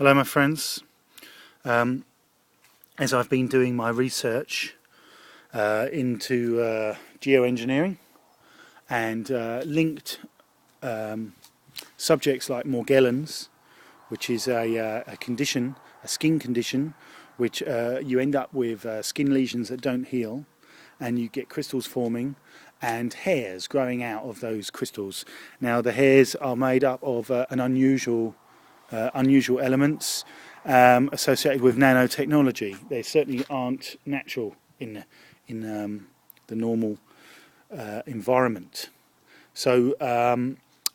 Hello my friends. As I've been doing my research into geoengineering and linked subjects like Morgellons, which is a condition, a skin condition, which you end up with skin lesions that don't heal, and you get crystals forming and hairs growing out of those crystals. Now the hairs are made up of an unusual elements associated with nanotechnology. They certainly aren't natural in the normal environment. So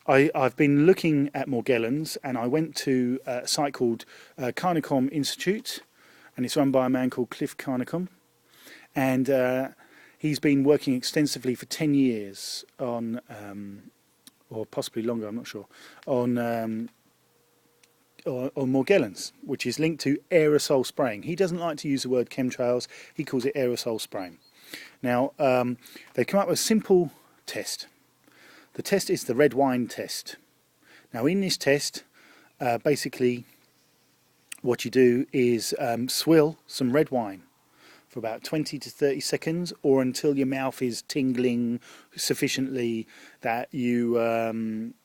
I've been looking at Morgellons, and I went to a site called Carnicom Institute, and it's run by a man called Cliff Carnicom, and he's been working extensively for 10 years on, or possibly longer, I'm not sure, on Morgellons, which is linked to aerosol spraying. He doesn't like to use the word chemtrails, he calls it aerosol spraying. Now, they've come up with a simple test. The test is the red wine test. Now, in this test, basically, what you do is swill some red wine for about 20 to 30 seconds, or until your mouth is tingling sufficiently that you can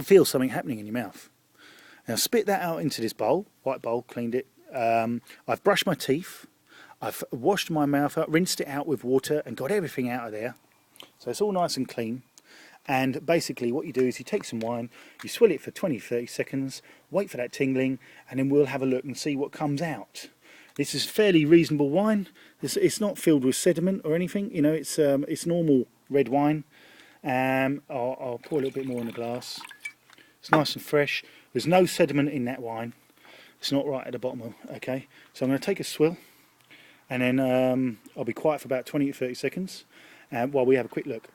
feel something happening in your mouth. Now spit that out into this bowl, white bowl, cleaned it. I've brushed my teeth, I've washed my mouth out, rinsed it out with water and got everything out of there. So it's all nice and clean. And basically what you do is you take some wine, you swill it for 20-30 seconds, wait for that tingling, and then we'll have a look and see what comes out. This is fairly reasonable wine. It's not filled with sediment or anything, you know, it's normal red wine. I'll pour a little bit more in the glass. It's nice and fresh. There's no sediment in that wine. It's not right at the bottom, okay? So I'm going to take a swill, and then I'll be quiet for about 20 to 30 seconds while we have a quick look.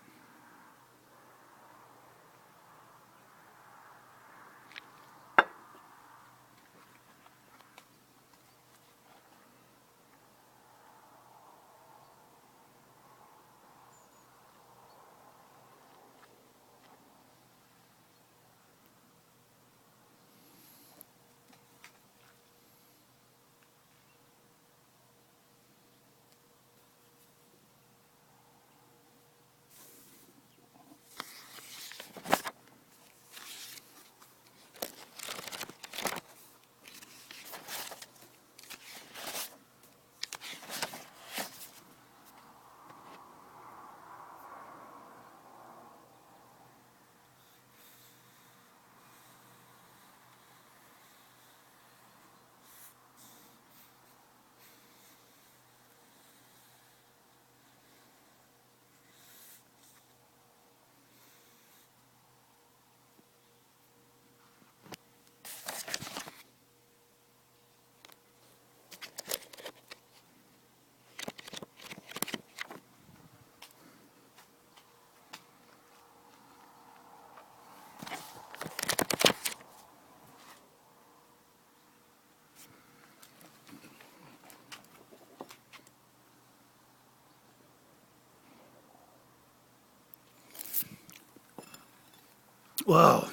Wow.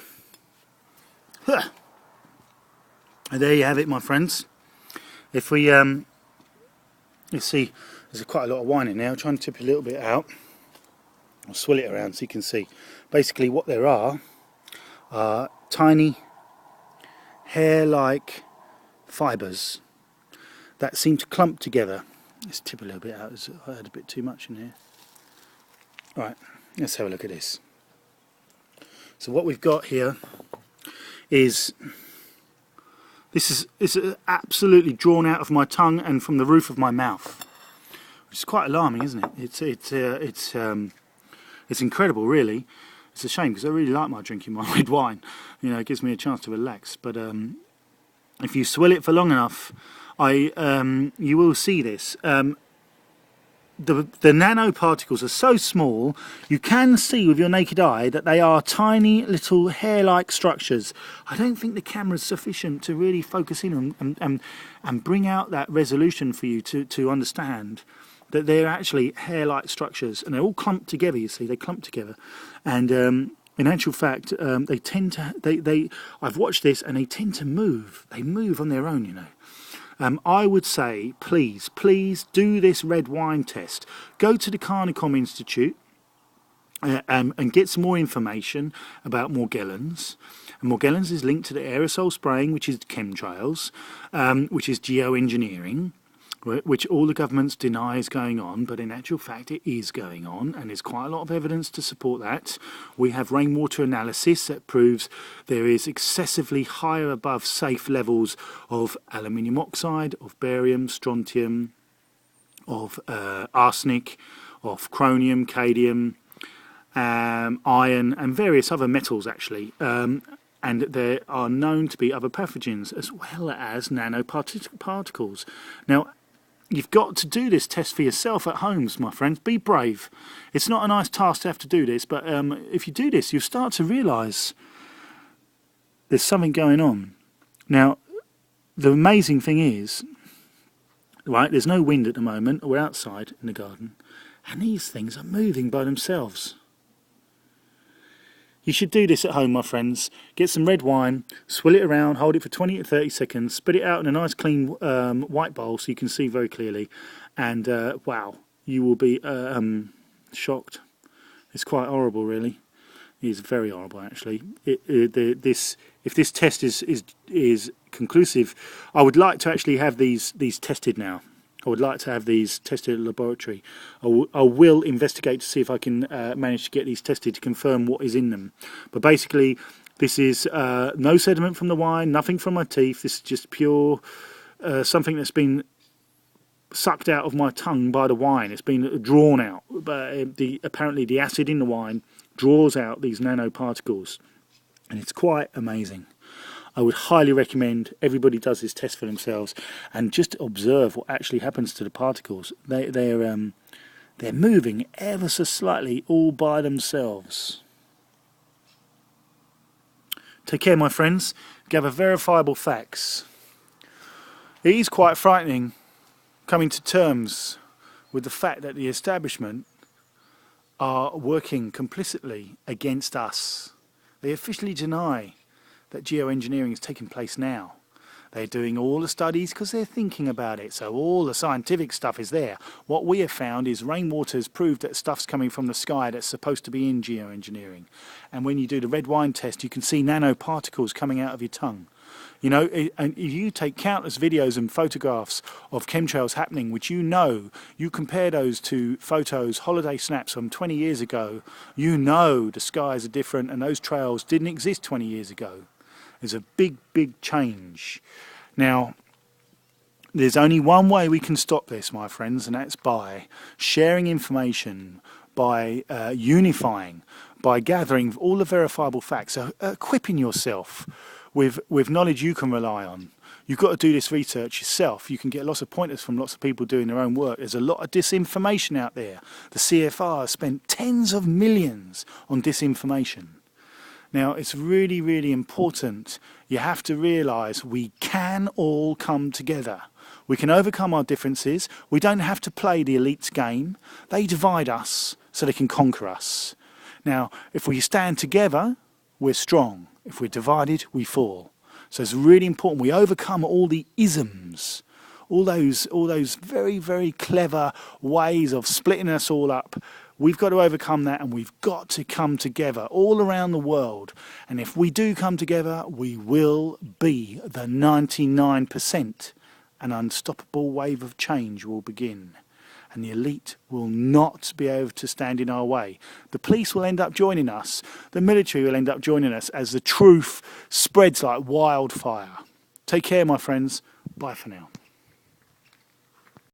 Huh. And there you have it, my friends. If we, let's see, there's quite a lot of wine in there. I'll try and tip a little bit out. I'll swill it around so you can see. Basically what there are tiny hair-like fibres that seem to clump together. Let's tip a little bit out. I had a bit too much in here. Alright, let's have a look at this. So what we've got here is, this is absolutely drawn out of my tongue and from the roof of my mouth, which is quite alarming, isn't it? It's incredible, really. It's a shame because I really like my drinking my red wine. You know, it gives me a chance to relax. But if you swill it for long enough, you will see this. The nanoparticles are so small, you can see with your naked eye that they are tiny little hair-like structures. I don't think the camera's sufficient to really focus in and bring out that resolution for you to understand that they're actually hair-like structures, and they're all clumped together, you see, they clump together. And In actual fact, they tend to, I've watched this and they tend to move. They move on their own, you know. I would say, please do this red wine test. Go to the Carnicom Institute and get some more information about Morgellons. And Morgellons is linked to the aerosol spraying, which is chemtrails, which is geoengineering, which all the governments deny is going on, but in actual fact it is going on, and there's quite a lot of evidence to support that. We have rainwater analysis that proves there is excessively higher above safe levels of aluminium oxide, of barium, strontium, of arsenic, of chromium, cadmium, iron and various other metals actually. And there are known to be other pathogens as well as nanoparticles. Now, you've got to do this test for yourself at home, my friends. Be brave. It's not a nice task to have to do this, but if you do this, you'll start to realise there's something going on. Now, the amazing thing is, right, there's no wind at the moment. We're outside in the garden, and these things are moving by themselves. You should do this at home, my friends. Get some red wine, swill it around, hold it for 20 to 30 seconds, spit it out in a nice clean white bowl so you can see very clearly, and wow, you will be shocked. It's quite horrible, really. It is very horrible, actually. If this test is conclusive, I would like to actually have these tested now. I would like to have these tested at the laboratory. I will investigate to see if I can manage to get these tested to confirm what is in them. But basically, this is no sediment from the wine, nothing from my teeth. This is just pure something that's been sucked out of my tongue by the wine. It's been drawn out. Apparently, the acid in the wine draws out these nanoparticles, and it's quite amazing. I would highly recommend everybody does this test for themselves and just observe what actually happens to the particles. They're moving ever so slightly all by themselves. Take care, my friends. Gather verifiable facts. It is quite frightening coming to terms with the fact that the establishment are working complicitly against us. They officially deny that geoengineering is taking place now. They're doing all the studies because they're thinking about it, so all the scientific stuff is there. What we have found is rainwater has proved that stuff's coming from the sky that's supposed to be in geoengineering. And when you do the red wine test, you can see nanoparticles coming out of your tongue. You know, and if you take countless videos and photographs of chemtrails happening, which you compare those to photos, holiday snaps from 20 years ago, you know the skies are different and those trails didn't exist 20 years ago. There's a big change. Now, there's only one way we can stop this, my friends, and that's by sharing information, by unifying, by gathering all the verifiable facts, so equipping yourself with knowledge you can rely on. You've got to do this research yourself. You can get lots of pointers from lots of people doing their own work. There's a lot of disinformation out there. The CFR has spent tens of millions on disinformation. Now, it's really important. You have to realise we can all come together. We can overcome our differences. We don't have to play the elites game. They divide us so they can conquer us. Now, if we stand together, we're strong. If we're divided, we fall. So it's really important we overcome all the isms, all those very clever ways of splitting us all up. We've got to overcome that, and we've got to come together all around the world. And if we do come together, we will be the 99%. An unstoppable wave of change will begin. And the elite will not be able to stand in our way. The police will end up joining us. The military will end up joining us as the truth spreads like wildfire. Take care, my friends. Bye for now.